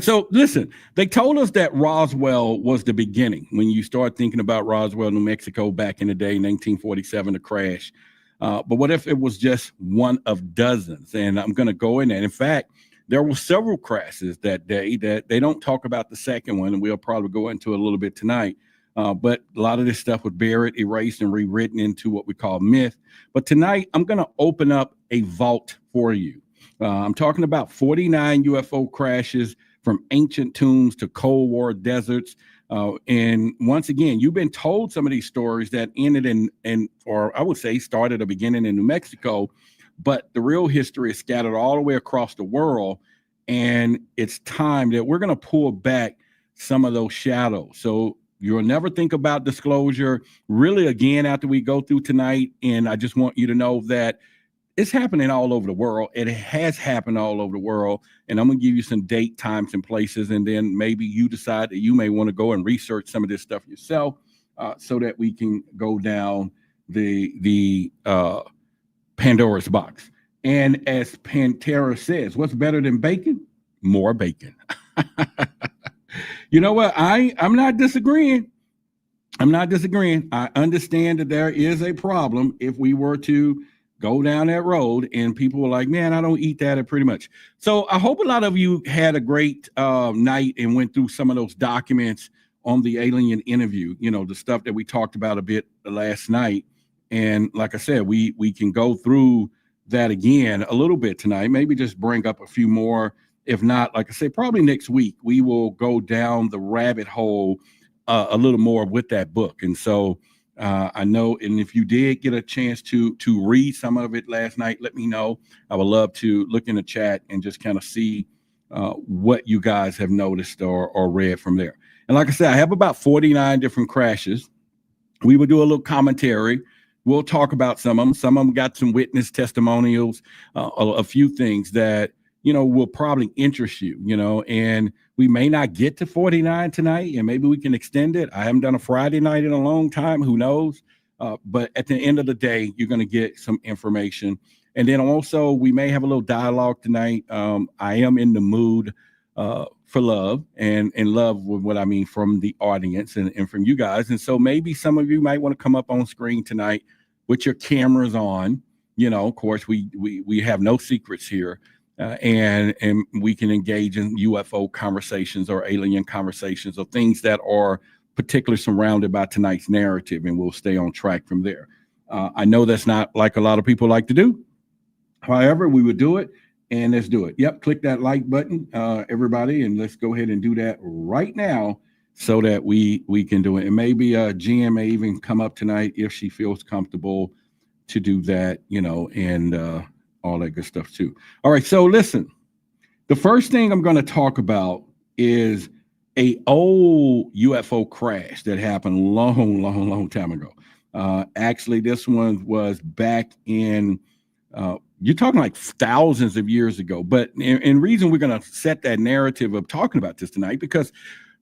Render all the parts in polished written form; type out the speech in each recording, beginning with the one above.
So listen, they told us that Roswell was the beginning. When you start thinking about Roswell, New Mexico, back in the day, 1947, the crash. But what if it was just one of dozens? And I'm going to go in there. In fact, there were several crashes that day that they don't talk about the second one, and we'll probably go into it a little bit tonight. But a lot of this stuff was buried, erased, and rewritten into what we call myth. But tonight, I'm going to open up a vault for you. I'm talking about 49 UFO crashes from ancient tombs to Cold War deserts. And once again, you've been told some of these stories that ended or I would say started a beginning in New Mexico, but the real history is scattered all the way across the world. And it's time that we're going to pull back some of those shadows. So you'll never think about disclosure really again after we go through tonight. And I just want you to know that it's happening all over the world. It has happened all over the world. And I'm going to give you some date, times, and places. And then maybe you decide that you may want to go and research some of this stuff yourself so that we can go down the Pandora's box. And as Pantera says, what's better than bacon? More bacon. You know what? I'm not disagreeing. I'm not disagreeing. I understand that there is a problem if we were to go down that road and people were like, man, I don't eat that pretty much. So I hope a lot of you had a great night and went through some of those documents on the alien interview, you know, the stuff that we talked about a bit last night. And like I said, we can go through that again a little bit tonight, maybe just bring up a few more. If not, like I said, probably next week, we will go down the rabbit hole a little more with that book. And so I know, and if you did get a chance to read some of it last night, let me know. I would love to look in the chat and just kind of see what you guys have noticed or read from there. And like I said, I have about 49 different crashes. We will do a little commentary. We'll talk about some of them. Some of them got some witness testimonials, a few things that, you know, will probably interest you, you know, and we may not get to 49 tonight, and maybe we can extend it. I haven't done a Friday night in a long time. Who knows? But at the end of the day, you're going to get some information. And then also, we may have a little dialogue tonight. I am in the mood for love and love with what I mean from the audience and from you guys. And so maybe some of you might want to come up on screen tonight with your cameras on. You know, of course, we have no secrets here. And we can engage in UFO conversations or alien conversations or things that are particularly surrounded by tonight's narrative, and we'll stay on track from there. I know that's not like a lot of people like to do. However, we would do it, and let's do it. Yep, click that like button, everybody, and let's go ahead and do that right now so that we can do it. And maybe Jen may even come up tonight if she feels comfortable to do that, you know, and all that good stuff too. All right, so listen, the first thing I'm going to talk about is a old UFO crash that happened long time ago. Actually, this one was back in, you're talking like thousands of years ago. But in reason we're going to set that narrative of talking about this tonight, because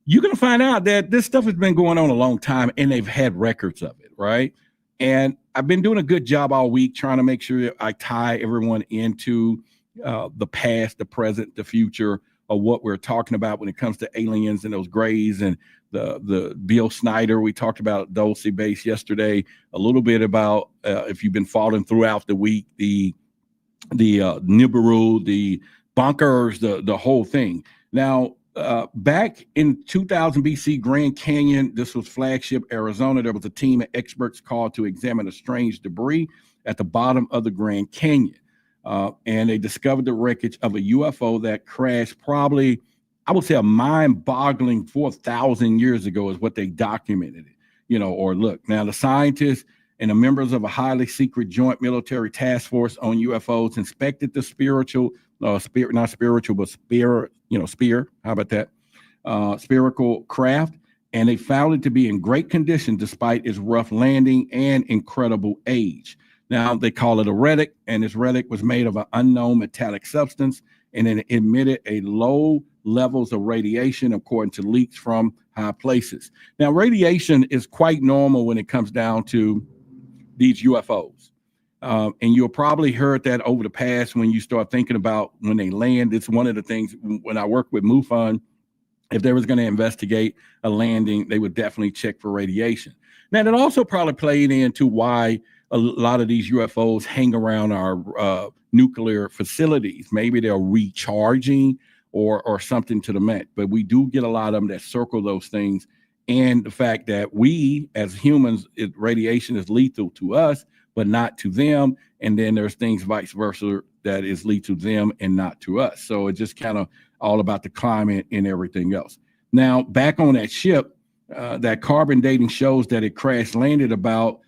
you're going to find out that this stuff has been going on a long time and they've had records of it, right? And I've been doing a good job all week trying to make sure that I tie everyone into the past, the present, the future of what we're talking about when it comes to aliens and those grays and the Bill Snyder. We talked about Dulce base yesterday, a little bit about if you've been following throughout the week, the Nibiru, the bunkers, the whole thing. Now, back in 2000 BC, Grand Canyon, this was Flagship, Arizona. There was a team of experts called to examine a strange debris at the bottom of the Grand Canyon. And they discovered the wreckage of a UFO that crashed probably, I would say, a mind-boggling 4,000 years ago is what they documented it, you know, or look. Now, the scientists and the members of a highly secret joint military task force on UFOs inspected the spear, how about that? Spherical craft, and they found it to be in great condition despite its rough landing and incredible age. Now, they call it a relic, and this relic was made of an unknown metallic substance, and it emitted a low levels of radiation according to leaks from high places. Now, radiation is quite normal when it comes down to these UFOs. And you'll probably heard that over the past when you start thinking about when they land. It's one of the things when I work with MUFON, if they was going to investigate a landing, they would definitely check for radiation. Now, that also probably played into why a lot of these UFOs hang around our nuclear facilities. Maybe they're recharging or something to the mat. But we do get a lot of them that circle those things. And the fact that we, as humans, radiation is lethal to us, but not to them. And then there's things vice versa that is lethal to them and not to us. So it's just kind of all about the climate and everything else. Now, back on that ship, that carbon dating shows that it crash landed about,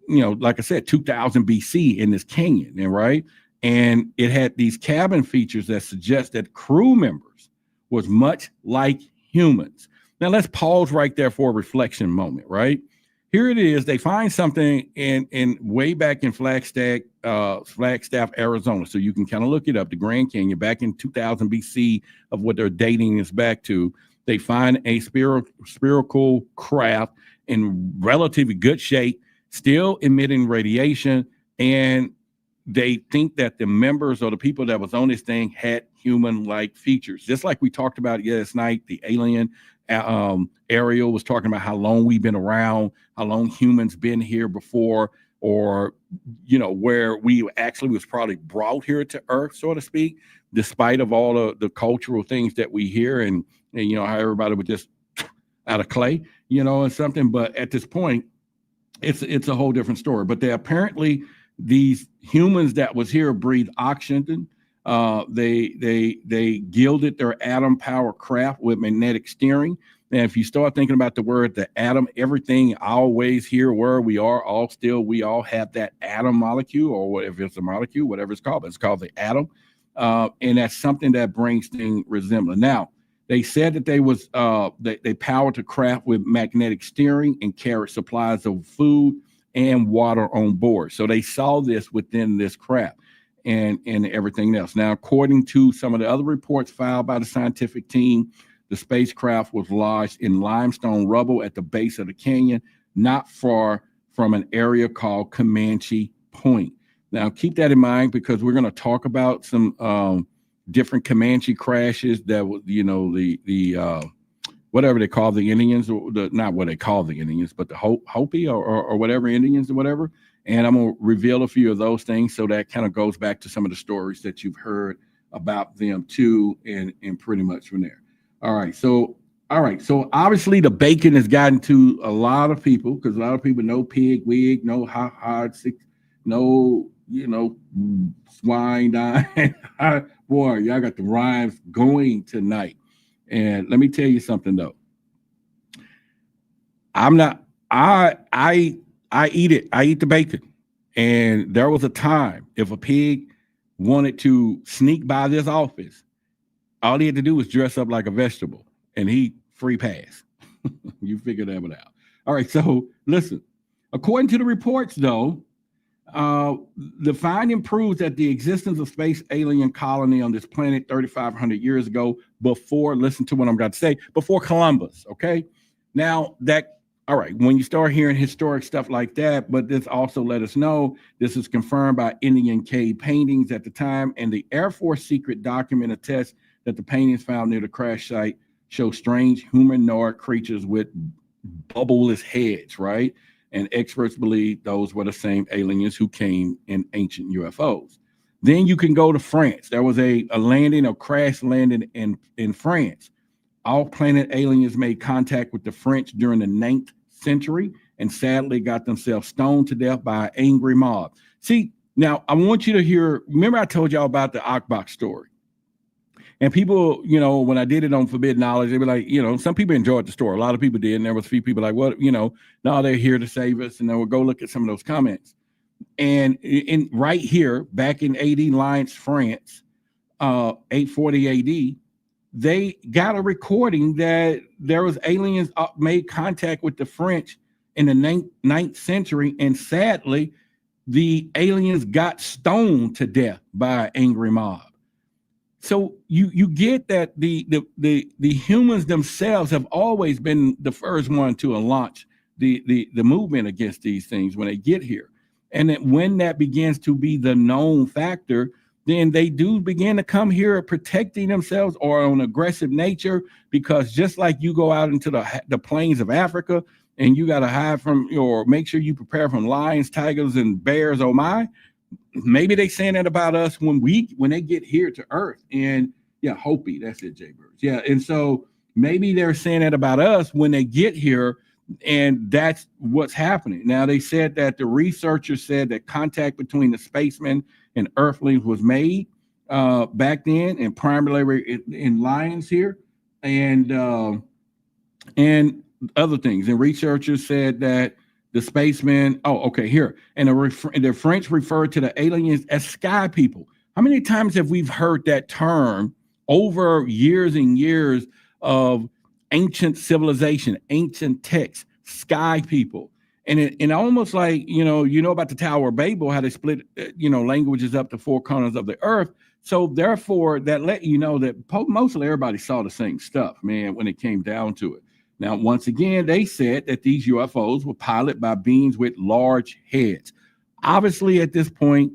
like I said, 2000 BC in this canyon, right? And it had these cabin features that suggest that crew members was much like humans. Now, let's pause right there for a reflection moment, right? Here it is. They find something in way back in Flagstaff, Arizona. So you can kind of look it up, the Grand Canyon, back in 2000 BC of what they're dating is back to. They find a spherical craft in relatively good shape, still emitting radiation, and they think that the members or the people that was on this thing had human-like features. Just like we talked about last night, the alien Ariel was talking about how long we've been around, how long humans been here before, or, where we actually was probably brought here to Earth, so to speak, despite of all the cultural things that we hear and how everybody was just out of clay, and something. But at this point, it's a whole different story. But they apparently, these humans that was here breathed oxygen. They gilded their atom power craft with magnetic steering. And if you start thinking about the word, the atom, everything always here where we are, we all have that atom molecule, or whatever it's a molecule, whatever it's called, but it's called the atom. And that's something that brings things resemblance. Now, they said that they powered the craft with magnetic steering and carried supplies of food and water on board. So they saw this within this craft and everything else. Now, according to some of the other reports filed by the scientific team, the spacecraft was lodged in limestone rubble at the base of the canyon, not far from an area called Comanche Point. Now, keep that in mind because we're going to talk about some different Comanche crashes that was, the whatever they call the Indians, or not what they call the Indians, but the Hopi or whatever Indians or whatever. And I'm going to reveal a few of those things. So that kind of goes back to some of the stories that you've heard about them too. And pretty much from there. All right. So obviously the bacon has gotten to a lot of people because a lot of people know pig wig, no hard six, no, swine dying. Boy, y'all got the rhymes going tonight. And let me tell you something though. I eat it. I eat the bacon. And there was a time if a pig wanted to sneak by this office, all he had to do was dress up like a vegetable and he free pass. You figure that one out. All right. So listen, according to the reports though, the finding proves that the existence of space alien colony on this planet 3,500 years ago before, listen to what I'm about to say, before Columbus. Okay. Now all right, when you start hearing historic stuff like that, but this also let us know this is confirmed by Indian cave paintings at the time, and the Air Force secret document attests that the paintings found near the crash site show strange humanoid creatures with bubbleless heads, right? And experts believe those were the same aliens who came in ancient UFOs. Then you can go to France. There was a crash landing in France. All planet aliens made contact with the French during the 9th century and sadly got themselves stoned to death by an angry mob. See, now I want you to hear, remember I told y'all about the Akbach story. And people, when I did it on Forbidden Knowledge, they were like, some people enjoyed the story. A lot of people did. And there was a few people like, what, no, they're here to save us. And then we'll go look at some of those comments. And right here, back in AD Lyons, France, 840 AD, they got a recording that there was aliens made contact with the French in the 9th century. And sadly, the aliens got stoned to death by an angry mob. So you get that the humans themselves have always been the first one to launch the movement against these things when they get here. And then when that begins to be the known factor, then they do begin to come here protecting themselves or on aggressive nature, because just like you go out into the plains of Africa and you got to hide from, or make sure you prepare from lions, tigers, and bears, oh my, maybe they saying that about us when they get here to Earth. And yeah, Hopi, that's it, Jay Birds. Yeah, and so maybe they're saying that about us when they get here, and that's what's happening. Now, they said that the researchers said that contact between the spacemen and Earthlings was made back then, and primarily in lions here, and other things. And researchers said that the spacemen, here, and the French referred to the aliens as sky people. How many times have we heard that term over years and years of ancient civilization, ancient texts, sky people? And almost like, you know about the Tower of Babel, how they split, languages up to four corners of the earth. So therefore, that let you know that mostly everybody saw the same stuff, man, when it came down to it. Now, once again, they said that these UFOs were piloted by beings with large heads. Obviously, at this point,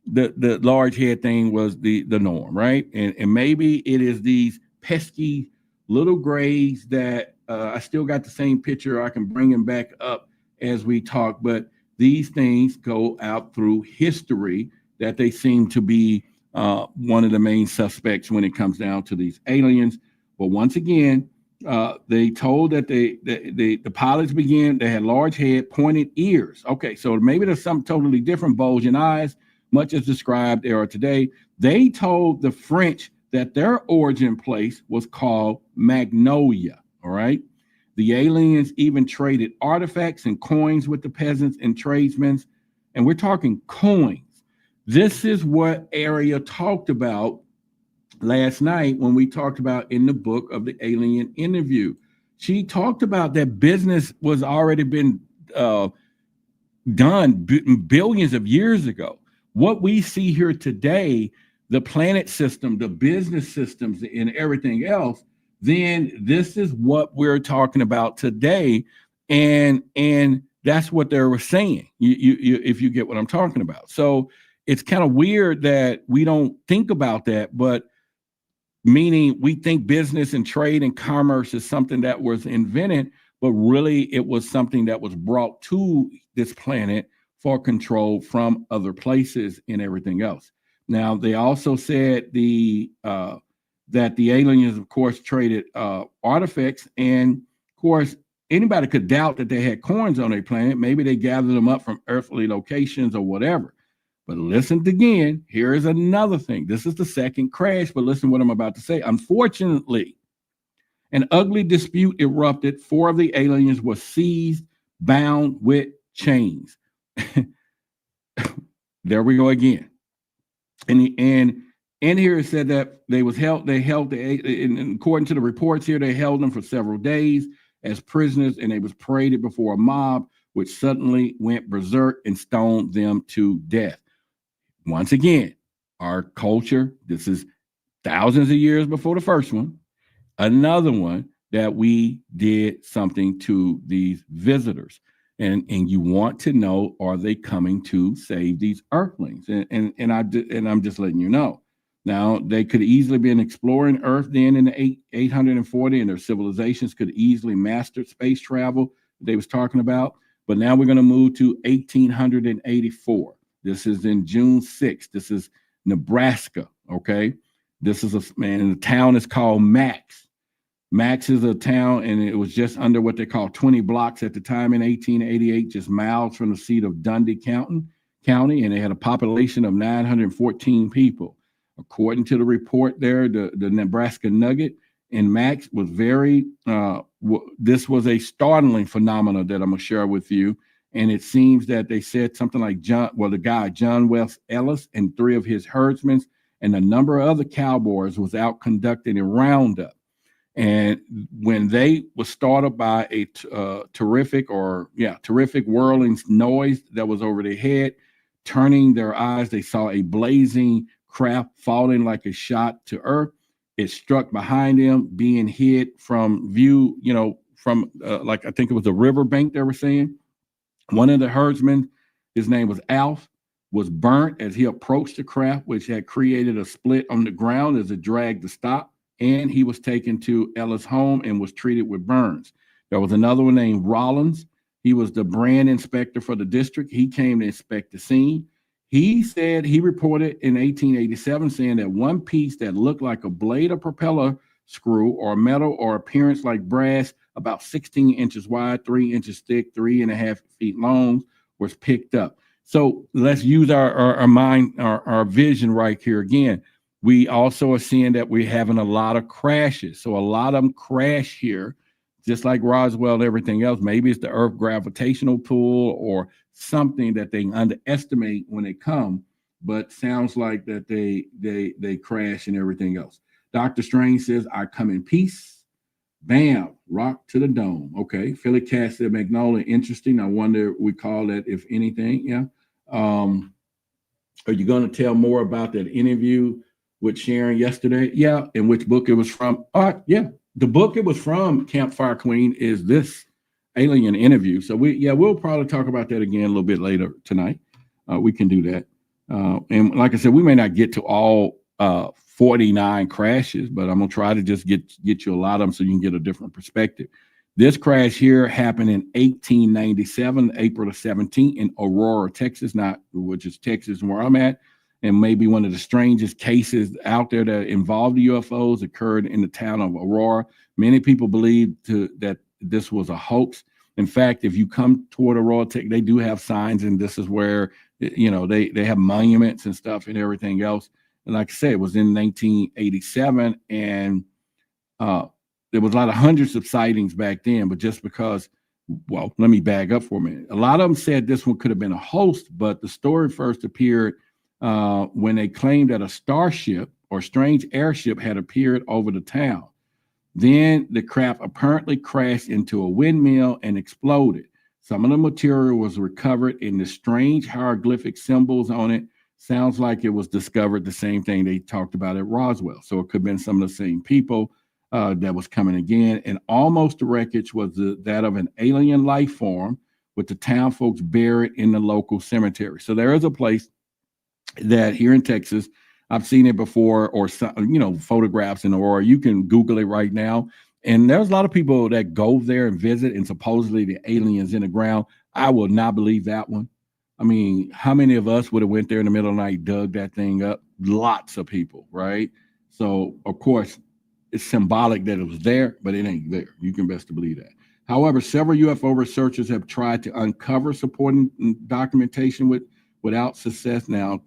the large head thing was the norm, right? And maybe it is these pesky little grays that I still got the same picture. I can bring them back up as we talk, but these things go out through history that they seem to be one of the main suspects when it comes down to these aliens. But once again, they told that the pilots they had large head, pointed ears. Okay, so maybe there's something totally different, bulging eyes, much as described there today. They told the French that their origin place was called Magnolia, all right? The aliens even traded artifacts and coins with the peasants and tradesmen, and we're talking coins. This is what Aria talked about last night when we talked about in the book of the alien interview. She talked about that business was already been done billions of years ago. What we see here today, the planet system, the business systems, and everything else, then this is what we're talking about today. And that's what they were saying, you if you get what I'm talking about. So it's kind of weird that we don't think about that, but meaning we think business and trade and commerce is something that was invented, but really it was something that was brought to this planet for control from other places and everything else. Now, they also said that the aliens, of course, traded artifacts, and of course, anybody could doubt that they had coins on their planet. Maybe they gathered them up from earthly locations or whatever. But listen again, here is another thing. This is the second crash, but listen what I'm about to say. Unfortunately, an ugly dispute erupted. 4 of the aliens were seized, bound with chains. There we go again. And here it said that and according to the reports here, they held them for several days as prisoners, and they was paraded before a mob, which suddenly went berserk and stoned them to death. Once again, our culture, this is thousands of years before the first one, another one that we did something to these visitors. And you want to know, are they coming to save these earthlings? And I'm just letting you know. Now, they could easily been exploring Earth then in the 840, and their civilizations could easily master space travel they was talking about. But now we're going to move to 1884. This is in June 6th. This is Nebraska, okay? This is and the town is called Max. Max is a town, and it was just under what they call 20 blocks at the time in 1888, just miles from the seat of Dundee County, and they had a population of 914 people. According to the report there, the Nebraska Nugget in Max was this was a startling phenomenon that I'm going to share with you. And it seems that they said something like John West Ellis and 3 of his herdsmen and a number of other cowboys was out conducting a roundup. And when they was startled by a terrific whirling noise that was over their head, turning their eyes, they saw a blazing craft falling like a shot to earth. It struck behind them, being hid from view, from like I think it was a riverbank they were saying. One of the herdsmen, his name was Alf, was burnt as he approached the craft, which had created a split on the ground as it dragged to stop. And he was taken to Ella's home and was treated with burns. There was another one named Rollins. He was the brand inspector for the district. He came to inspect the scene. He said he reported in 1887 saying that one piece that looked like a blade of propeller screw or metal or appearance like brass, about 16 inches wide, 3 inches thick, 3.5 feet long, was picked up. So let's use our mind, our vision right here again. We also are seeing that we're having a lot of crashes. So a lot of them crash here, just like Roswell and everything else. Maybe it's the Earth gravitational pull or something that they underestimate when they come, but sounds like that they crash and everything else. Dr. Strange says, I come in peace. Bam, rock to the dome. Okay, Philly Cat said, Magnolia, interesting. I wonder we call that, if anything. Yeah. Are you going to tell more about that interview with Sharon yesterday? Yeah. And which book it was from? Yeah. The book it was from, Campfire Queen, is this alien interview. So we'll probably talk about that again a little bit later tonight. We can do that. And like I said, we may not get to all 49 crashes, but I'm gonna try to just get you a lot of them so you can get a different perspective. This crash here happened in 1897, April the 17th, in Aurora, Texas, which is Texas where I'm at. And maybe one of the strangest cases out there that involved the UFOs occurred in the town of Aurora. Many people believe that this was a hoax. In fact, if you come toward Aurora, they do have signs, and this is where, they have monuments and stuff and everything else. And like I said, it was in 1987, and there was a lot of hundreds of sightings back then. But just because, well, let me back up for a minute. A lot of them said this one could have been a hoax, but the story first appeared when they claimed that a starship or strange airship had appeared over the town. Then the craft apparently crashed into a windmill and exploded. Some of the material was recovered, and the strange hieroglyphic symbols on it sounds like it was discovered the same thing they talked about at Roswell. So it could have been some of the same people that was coming again. And almost the wreckage was that of an alien life form, with the town folks buried in the local cemetery. So there is a place that here in Texas, I've seen it before, or photographs in Aurora. You can Google it right now. And there's a lot of people that go there and visit, and supposedly the aliens in the ground. I will not believe that one. I mean, how many of us would have went there in the middle of the night, dug that thing up? Lots of people, right? So, of course, it's symbolic that it was there, but it ain't there. You can best believe that. However, several UFO researchers have tried to uncover supporting documentation without success. Now, a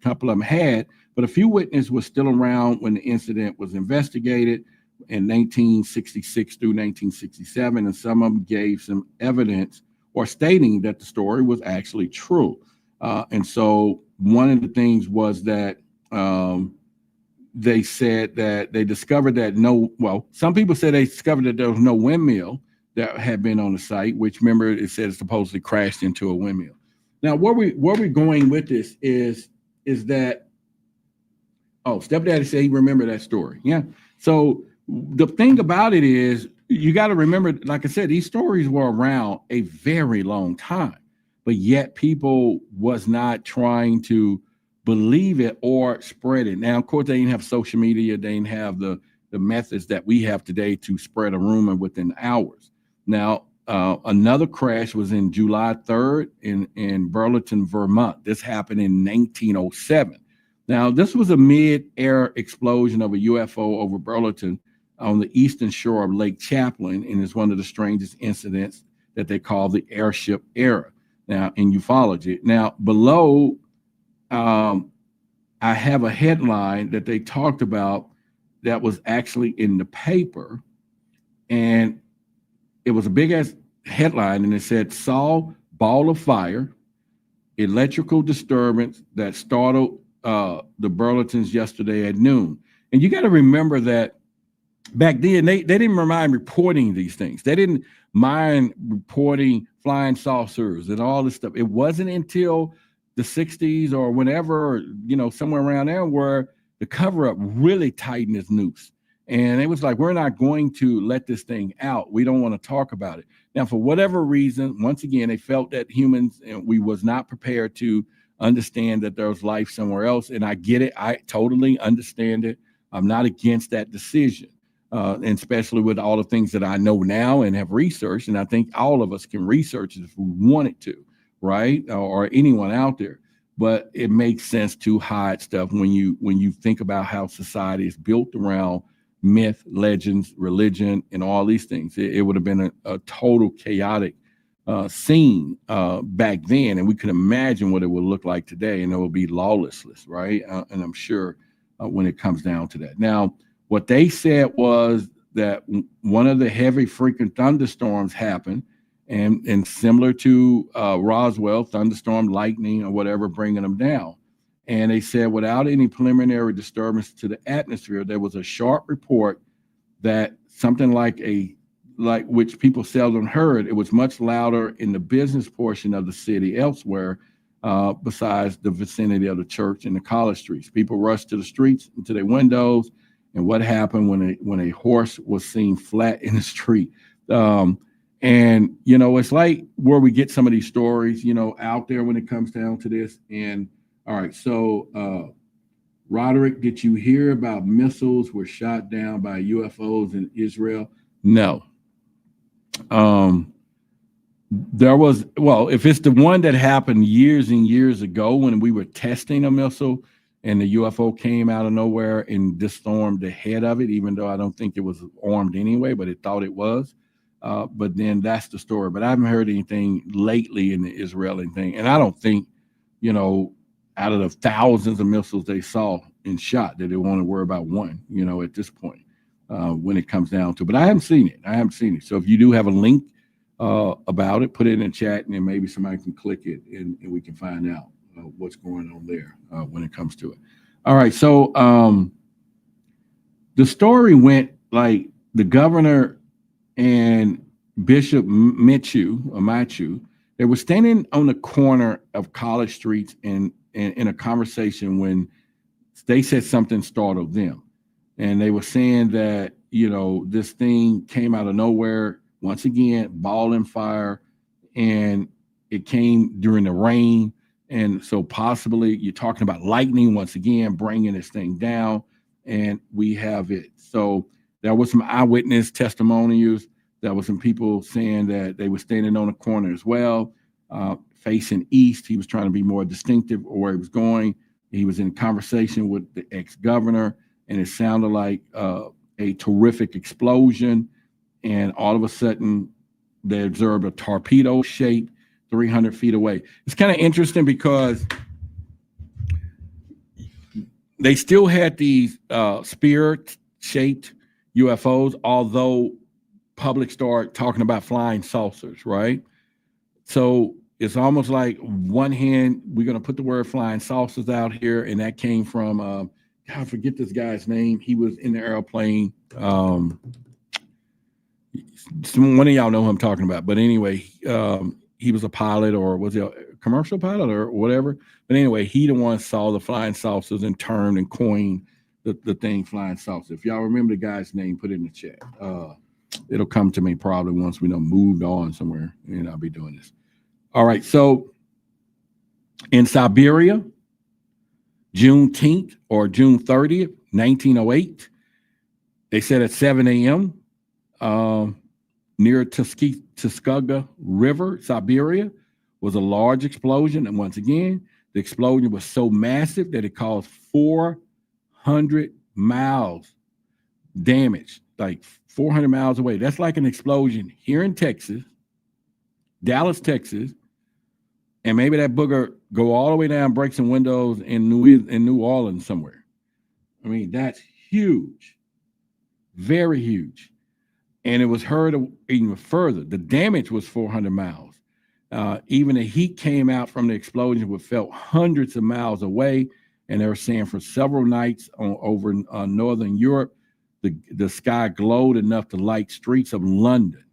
couple of them had, but a few witnesses were still around when the incident was investigated in 1966 through 1967, and some of them gave some evidence or stating that the story was actually true. And so one of the things was that they said that they discovered that some people said they discovered that there was no windmill that had been on the site, which, remember, it said it supposedly crashed into a windmill. Now, where we're going with this is that, Stepdaddy said he remembered that story. Yeah. So the thing about it is, you got to remember, like I said, these stories were around a very long time, but yet people was not trying to believe it or spread it. Now, of course, they didn't have social media. They didn't have the methods that we have today to spread a rumor within hours. Now, another crash was in July 3rd in Burlington, Vermont. This happened in 1907. Now, this was a mid-air explosion of a UFO over Burlington on the eastern shore of Lake Champlain, and is one of the strangest incidents that they call the airship era. Now, in ufology. Now, below, I have a headline that they talked about that was actually in the paper, and it was a big-ass headline, and it said, "Saw ball of fire, electrical disturbance that startled the Burlingtons yesterday at noon." And you got to remember that back then, they didn't mind reporting these things. They didn't mind reporting flying saucers and all this stuff. It wasn't until the 60s or whenever, somewhere around there, where the cover-up really tightened its noose. And it was like, we're not going to let this thing out. We don't want to talk about it. Now, for whatever reason, once again, they felt that humans, and we was not prepared to understand that there was life somewhere else. And I get it. I totally understand it. I'm not against that decision, and especially with all the things that I know now and have researched. And I think all of us can research it if we wanted to, right? Or anyone out there. But it makes sense to hide stuff when you think about how society is built around myth, legends, religion, and all these things. It would have been a total chaotic scene back then, and we can imagine what it would look like today, and it would be lawlessness, right? And I'm sure when it comes down to that. Now, what they said was that one of the heavy frequent thunderstorms happened, and similar to Roswell, thunderstorm, lightning, or whatever, bringing them down. And they said without any preliminary disturbance to the atmosphere, there was a sharp report that something like which people seldom heard. It was much louder in the business portion of the city elsewhere, besides the vicinity of the church and the college streets. People rushed to the streets and to their windows. And what happened when a horse was seen flat in the street? And, it's like where we get some of these stories, out there when it comes down to this. And all right, so Roderick, did you hear about missiles were shot down by UFOs in Israel? No. There was, if it's the one that happened years and years ago when we were testing a missile and the UFO came out of nowhere and disarmed the head of it, even though I don't think it was armed anyway, but it thought it was. But then that's the story. But I haven't heard anything lately in the Israeli thing. And I don't think, out of the thousands of missiles they saw and shot, that they want to worry about one, at this point, when it comes down to. But I haven't seen it. So if you do have a link about it, put it in the chat, and then maybe somebody can click it and we can find out what's going on there when it comes to it. All right. So the story went like the governor and Bishop Machu, they were standing on the corner of college streets in a conversation when they said something startled them. And they were saying that, this thing came out of nowhere, once again, ball and fire, and it came during the rain. And so possibly you're talking about lightning once again, bringing this thing down, and we have it. So there was some eyewitness testimonials. There was some people saying that they were standing on the corner as well, facing east. He was trying to be more distinctive of where he was going. He was in conversation with the ex-governor, and it sounded like a terrific explosion. And all of a sudden, they observed a torpedo shape 300 feet away. It's kind of interesting because they still had these spear-shaped UFOs, although public started talking about flying saucers, right? So it's almost like one hand, we're going to put the word flying saucers out here, and that came from, I forget this guy's name. He was in the airplane. One of y'all know who I'm talking about. But anyway, he was a pilot, or was he a commercial pilot or whatever? But anyway, he the one saw the flying saucers and termed and coined the thing flying saucer. If y'all remember the guy's name, put it in the chat. It'll come to me probably once we moved on somewhere, and I'll be doing this. All right, so in Siberia, Juneteenth or June 30th, 1908, they said at 7 a.m. Near Tuskegee River, Siberia, was a large explosion. And once again, the explosion was so massive that it caused 400 miles damage, like 400 miles away. That's like an explosion here in Texas, Dallas, Texas, and maybe that booger go all the way down, break some windows in New Orleans somewhere. I mean, that's huge, very huge. And it was heard even further. The damage was 400 miles. Even the heat came out from the explosion was felt hundreds of miles away. And they were saying for several nights over northern Europe, the sky glowed enough to light streets of London.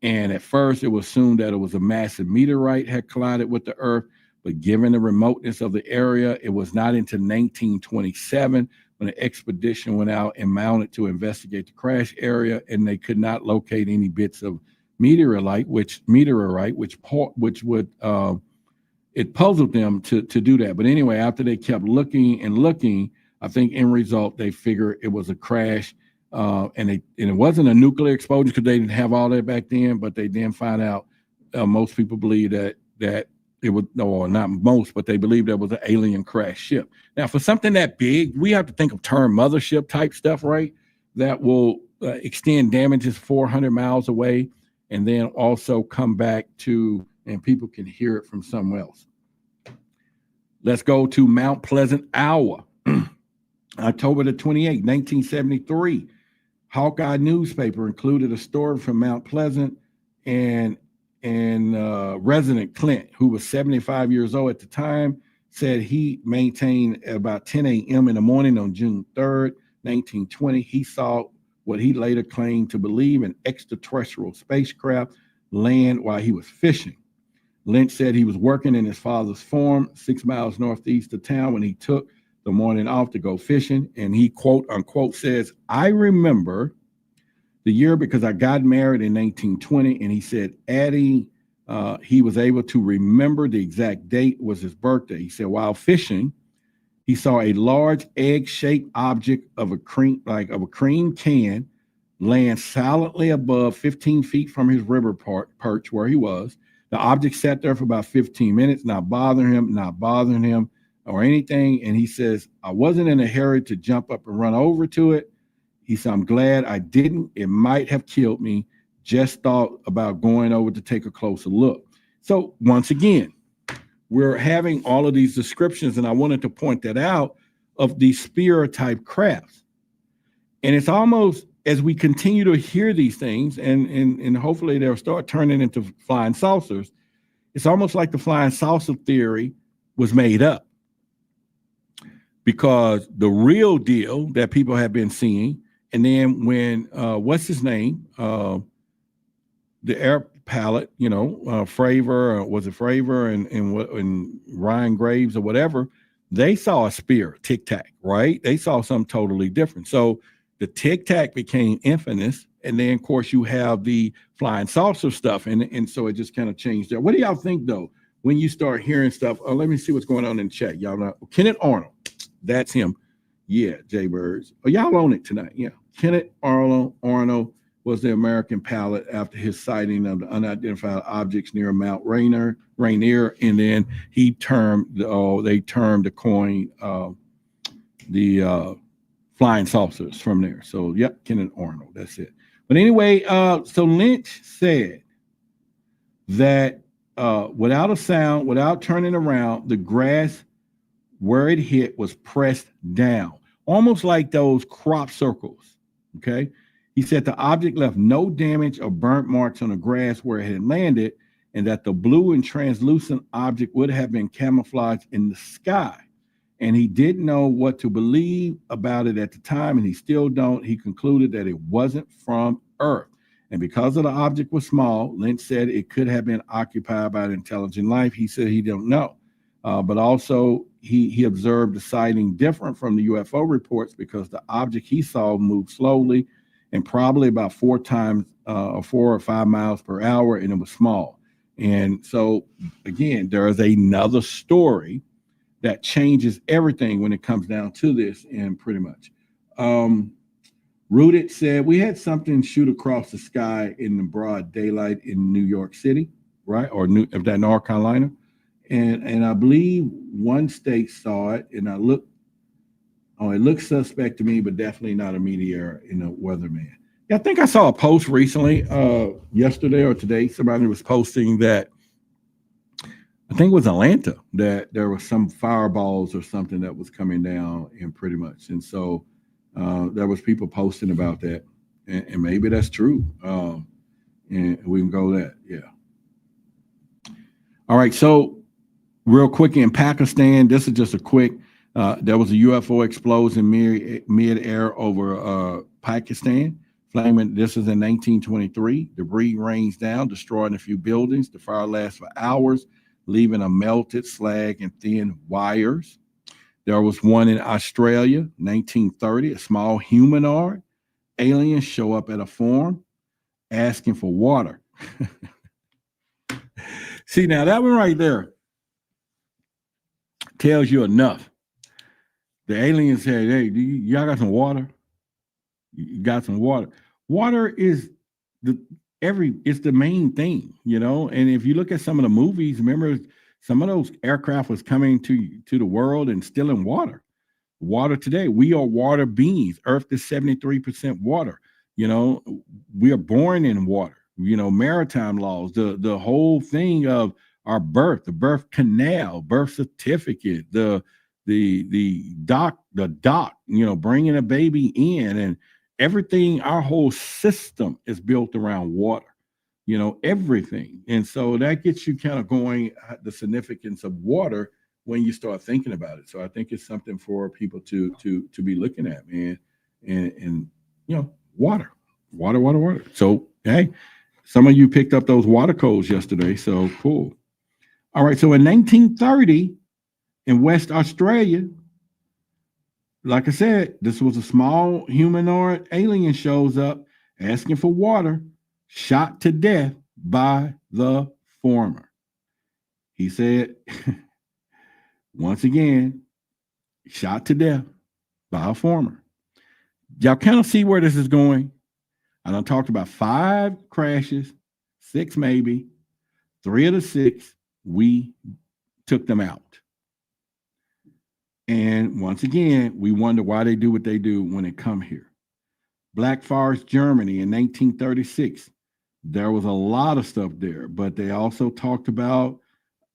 And at first, it was assumed that it was a massive meteorite had collided with the Earth. But given the remoteness of the area, it was not until 1927 when an expedition went out and mounted to investigate the crash area, and they could not locate any bits of meteorite, which would it puzzled them to do that. But anyway, after they kept looking and looking, I think in result they figured it was a crash, and it wasn't a nuclear explosion because they didn't have all that back then. But they then find out most people believe that it was, or not most, but they believe there was an alien crash ship. Now, for something that big, we have to think of term mothership type stuff, right? That will extend damages 400 miles away, and then also come back to, and people can hear it from somewhere else. Let's go to Mount Pleasant, Iowa. October the 28th, 1973. Hawkeye newspaper included a story from Mount Pleasant, and resident Clint, who was 75 years old at the time, said he maintained about 10 a.m. in the morning on June 3rd, 1920. He saw what he later claimed to believe an extraterrestrial spacecraft land while he was fishing. Lynch said he was working in his father's farm 6 miles northeast of town when he took the morning off to go fishing. And he, quote unquote, says, "I remember the year because I got married in 1920. And he said, adding, he was able to remember the exact date was his birthday. He said, while fishing, he saw a large egg-shaped object of a cream can land silently above 15 feet from his river perch where he was. The object sat there for about 15 minutes, not bothering him or anything. And he says, I wasn't in a hurry to jump up and run over to it. He said, I'm glad I didn't. It might have killed me. Just thought about going over to take a closer look. So once again, we're having all of these descriptions, and I wanted to point that out, of these spear type crafts. And it's almost, as we continue to hear these things, and hopefully they'll start turning into flying saucers, it's almost like the flying saucer theory was made up. Because the real deal that people have been seeing, and then when, what's his name? The air pilot, Fravor, was it Fravor and Ryan Graves or whatever, they saw a spear, tic-tac, right? They saw something totally different. So the tic-tac became infamous. And then, of course, you have the flying saucer stuff. And so it just kind of changed there. What do y'all think, though, when you start hearing stuff? Oh, let me see what's going on in the chat. Y'all know Kenneth Arnold. That's him. Yeah, Jay Birds. Oh, y'all own it tonight. Yeah. Kenneth Arnold was the American pilot after his sighting of the unidentified objects near Mount Rainier, and then they termed the coin the flying saucers from there. So, yep, Kenneth Arnold. That's it. But anyway, so Lynch said that without a sound, without turning around, the grass where it hit was pressed down, almost like those crop circles. Okay. He said the object left no damage or burnt marks on the grass where it had landed, and that the blue and translucent object would have been camouflaged in the sky. And he didn't know what to believe about it at the time, and he still don't. He concluded that it wasn't from Earth. And because of the object was small, Lynch said it could have been occupied by an intelligent life. He said he don't know. But also he observed the sighting different from the UFO reports because the object he saw moved slowly and probably about 4 or 5 miles per hour, and it was small. And so, again, there is another story that changes everything when it comes down to this, and pretty much. Rooted said, we had something shoot across the sky in the broad daylight in New York City, right? Or North Carolina. And I believe one state saw it, and it looked suspect to me, but definitely not a meteor in a weatherman. Yeah, I think I saw a post recently, yesterday or today. Somebody was posting that, I think it was Atlanta, that there was some fireballs or something that was coming down, and pretty much. And so there was people posting about that, and maybe that's true. And we can go that, yeah. All right, so real quick, in Pakistan, this is just a quick, there was a UFO explosion mid-air over Pakistan. This is in 1923. Debris rains down, destroying a few buildings. The fire lasts for hours, leaving a melted slag and thin wires. There was one in Australia, 1930. A small humanoid aliens show up at a farm asking for water. See, now that one right there tells you enough. The aliens said, hey, y'all got some water? You got some water. Water is it's the main thing, you know. And if you look at some of the movies, remember some of those aircraft was coming to the world and stealing water. Water today, we are water beings. Earth is 73% water. You know, we are born in water. You know, maritime laws, the whole thing of our birth, the birth canal, birth certificate, the doc, you know, bringing a baby in, and everything. Our whole system is built around water. You know, everything, and so that gets you kind of going the significance of water when you start thinking about it. So I think it's something for people to be looking at, man, and you know, water. So hey, some of you picked up those water codes yesterday, so cool. All right, so in 1930 in West Australia, like I said, this was a small humanoid alien shows up asking for water, shot to death by the farmer. He said, once again, shot to death by a farmer. Y'all kind of see where this is going. I done talked about 5 crashes, 6 maybe. 3 of the 6, we took them out. And once again, we wonder why they do what they do when they come here. Black Forest, Germany in 1936. There was a lot of stuff there, but they also talked about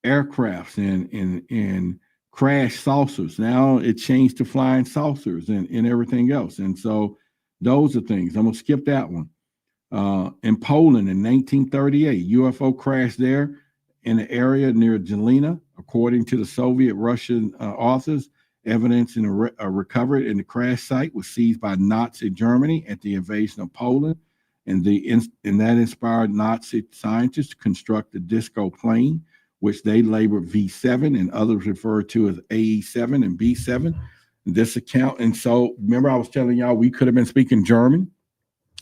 aircrafts and crash saucers. Now it changed to flying saucers and everything else. And so those are things. I'm going to skip that one. In Poland in 1938, UFO crashed there in the area near Jelena. According to the Soviet Russian authors, evidence in recovered in the crash site was seized by Nazi Germany at the invasion of Poland. And that inspired Nazi scientists to construct the disco plane, which they labeled V7 and others referred to as AE7 and B7. This account, and so remember I was telling y'all we could have been speaking German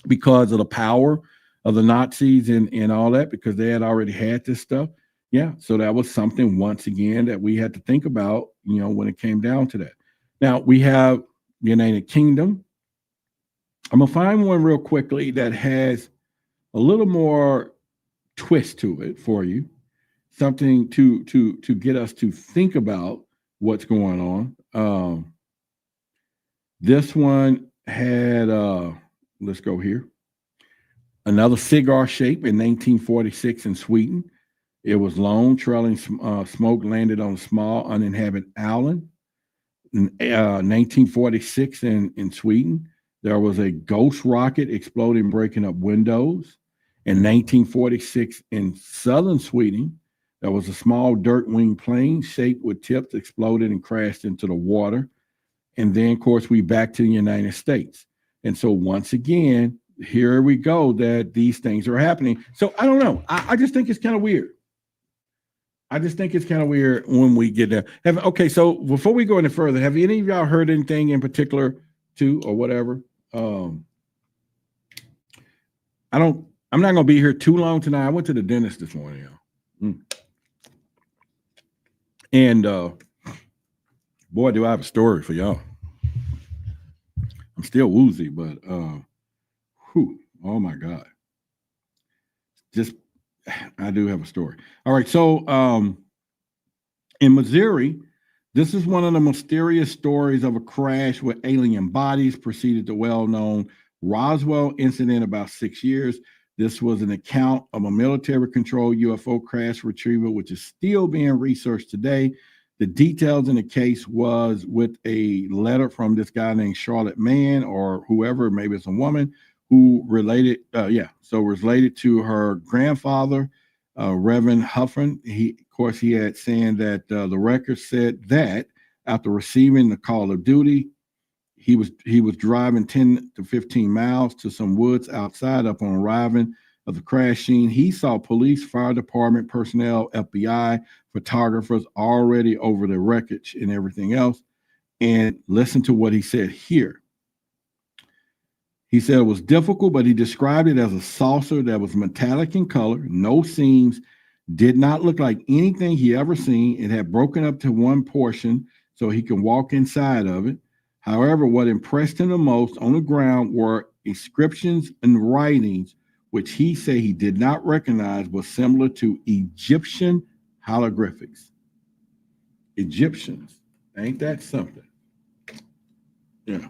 because of the power of the Nazis and all that, because they had already had this stuff. Yeah, so that was something once again that we had to think about, you know, when it came down to that. Now we have the United Kingdom. I'm gonna find one real quickly that has a little more twist to it for you, something to get us to think about what's going on. This one had let's go here. Another cigar shape in 1946 in Sweden. It was long, trailing smoke landed on a small uninhabited island. In 1946 in Sweden, there was a ghost rocket exploding, breaking up windows. In 1946 in southern Sweden, there was a small dirt-winged plane shaped with tips exploded and crashed into the water. And then, of course, we back to the United States. And so once again, here we go, that these things are happening. So I don't know. I just think it's kind of weird. I just think it's kind of weird when we get there. Okay, so before we go any further, have any of y'all heard anything in particular too or whatever? I'm not gonna be here too long tonight. I went to the dentist this morning, y'all. And boy, do I have a story for y'all. I'm still woozy, but oh my God. I do have a story. All right, so in Missouri, this is one of the mysterious stories of a crash with alien bodies preceded the well-known Roswell incident about 6 years. This was an account of a military-controlled UFO crash retrieval, which is still being researched today. The details in the case was with a letter from this guy named Charlotte Mann, or whoever, maybe it's a woman, who related to her grandfather, Reverend Huffman. He had saying that the record said that after receiving the call of duty, he was driving 10 to 15 miles to some woods outside. Upon arriving of the crash scene, he saw police, fire department personnel, FBI, photographers already over the wreckage and everything else. And listen to what he said here. He said it was difficult, but he described it as a saucer that was metallic in color, no seams, did not look like anything he ever seen. It had broken up to one portion so he can walk inside of it. However, what impressed him the most on the ground were inscriptions and writings, which he said he did not recognize was similar to Egyptian hieroglyphics. Egyptians. Ain't that something? Yeah.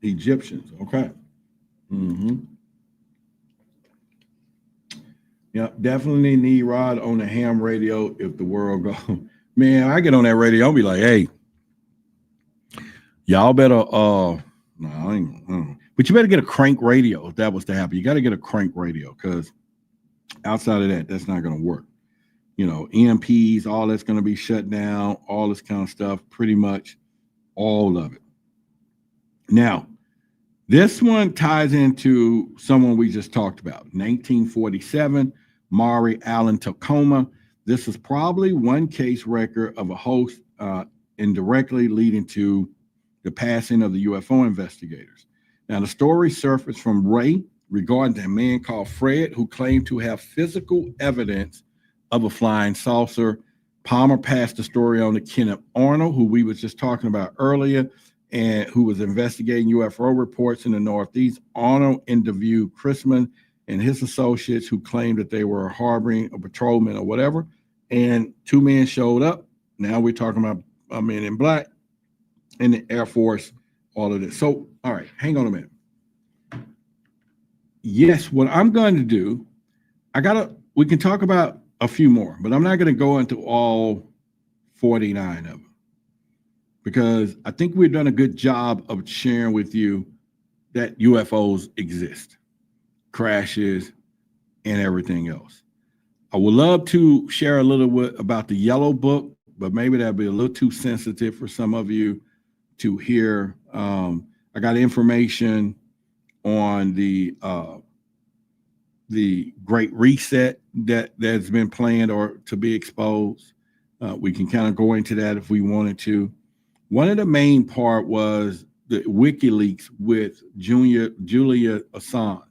Egyptians. Okay. Mm-hmm. Yeah, definitely need Rod on the ham radio if the world goes. Man, I get on that radio, I'll be like, hey, y'all better no, I ain't, but you better get a crank radio if that was to happen. You got to get a crank radio, because outside of that, that's not going to work. You know, EMPs, all that's going to be shut down, all this kind of stuff, pretty much all of it. Now, this one ties into someone we just talked about, 1947, Maury Allen Tacoma. This is probably one case record of a host indirectly leading to the passing of the UFO investigators. Now, the story surfaced from Ray regarding a man called Fred who claimed to have physical evidence of a flying saucer. Palmer passed the story on to Kenneth Arnold, who we was just talking about earlier, and who was investigating UFO reports in the Northeast. Arnold interviewed Chrisman and his associates who claimed that they were harboring a patrolman or whatever, and two men showed up. Now we're talking about a men in black in the Air Force, all of this. So, all right, hang on a minute. Yes, what I'm going to do, we can talk about a few more, but I'm not going to go into all 49 of them, because I think we've done a good job of sharing with you that UFOs exist, crashes, and everything else. I would love to share a little bit about the yellow book, but maybe that'll be a little too sensitive for some of you to hear. I got information on the Great Reset that's been planned or to be exposed. We can kind of go into that if we wanted to. One of the main part was the WikiLeaks with Julia Assange.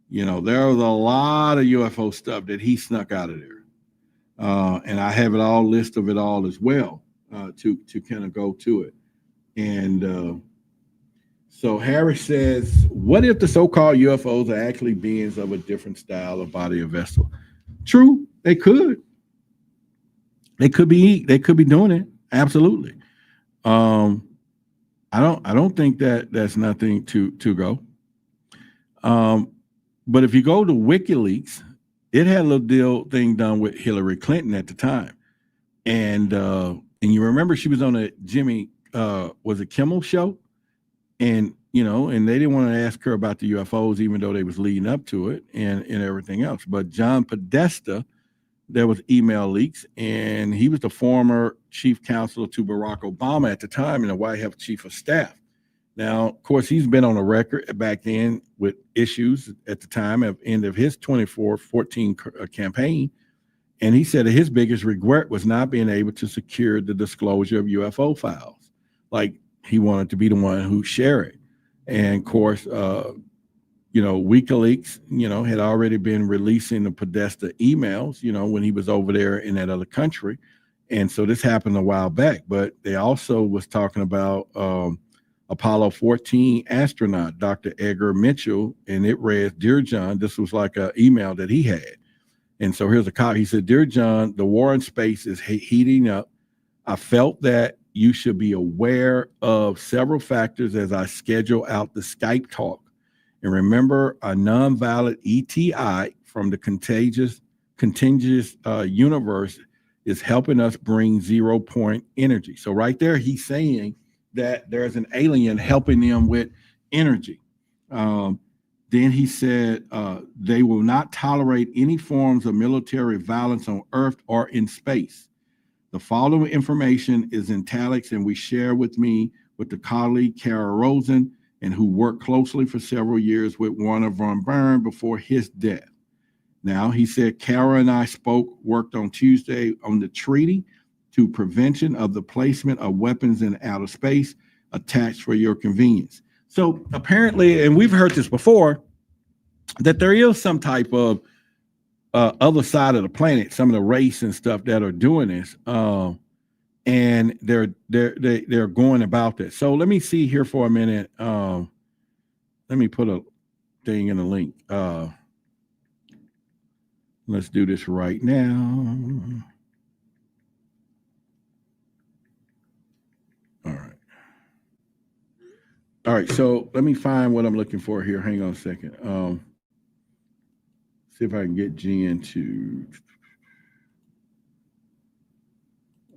You know, there was a lot of UFO stuff that he snuck out of there. And I have it all, list of it all as well, to kind of go to it. And so Harris says, what if the so-called UFOs are actually beings of a different style of body or vessel? True, they could. They could be doing it. Absolutely. I don't think that's nothing to go. But if you go to WikiLeaks, it had a little thing done with Hillary Clinton at the time. And you remember she was on a Jimmy, was it Kimmel show? And, you know, and they didn't want to ask her about the UFOs, even though they was leading up to it and everything else. But John Podesta, there was email leaks, and he was the former chief counselor to Barack Obama at the time and the White House chief of staff. Now, of course, he's been on the record back then with issues at the time of end of his 2014 campaign. And he said that his biggest regret was not being able to secure the disclosure of UFO files. Like, he wanted to be the one who shared it. And of course, you know, WikiLeaks, you know, had already been releasing the Podesta emails, you know, when he was over there in that other country. And so this happened a while back, but they also was talking about Apollo 14 astronaut, Dr. Edgar Mitchell, and it read, Dear John, this was like an email that he had. And so here's a copy. He said, Dear John, the war in space is heating up. I felt that you should be aware of several factors as I schedule out the Skype talk. And remember, a non-valid ETI from the contagious universe is helping us bring 0 point energy. So right there, he's saying that there's an alien helping them with energy. Then he said they will not tolerate any forms of military violence on Earth or in space. The following information is in italics, and we share with the colleague Kara Rosen, and who worked closely for several years with Warner von Bern before his death. Now, he said, Kara and I worked on Tuesday on the treaty, to prevention of the placement of weapons in outer space attached for your convenience. So apparently, and we've heard this before, that there is some type of other side of the planet, some of the race and stuff that are doing this, and they're going about this. So let me see here for a minute. Let me put a thing in the link. Let's do this right now. All right, so let me find what I'm looking for here. Hang on a second. See if I can get Jen to.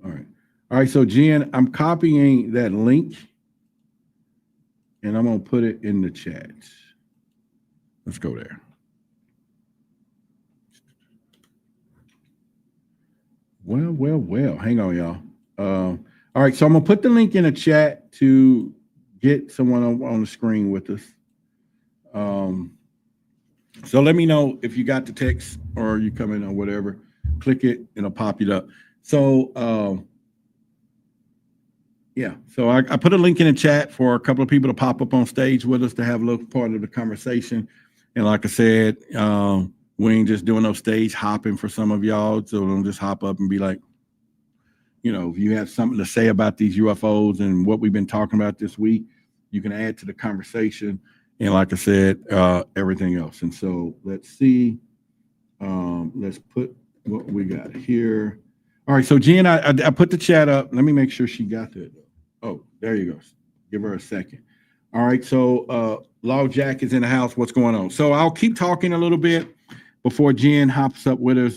All right, so Jen, I'm copying that link and I'm gonna put it in the chat. Let's go there. Well. Hang on, y'all. All right, so I'm gonna put the link in the chat to get someone on the screen with us. So let me know if you got the text or you come in or whatever. Click it, it'll pop it up. So yeah, so I put a link in the chat for a couple of people to pop up on stage with us to have a little part of the conversation. And like I said, we ain't just doing no stage hopping for some of y'all. So don't just hop up and be like, you know, if you have something to say about these UFOs and what we've been talking about this week, you can add to the conversation. And like I said, everything else. And so let's see. Let's put what we got here. All right, so Jen, I put the chat up. Let me make sure she got that. Oh, there you go. Give her a second. All right, so Law Jack is in the house. What's going on? So I'll keep talking a little bit before Jen hops up with us.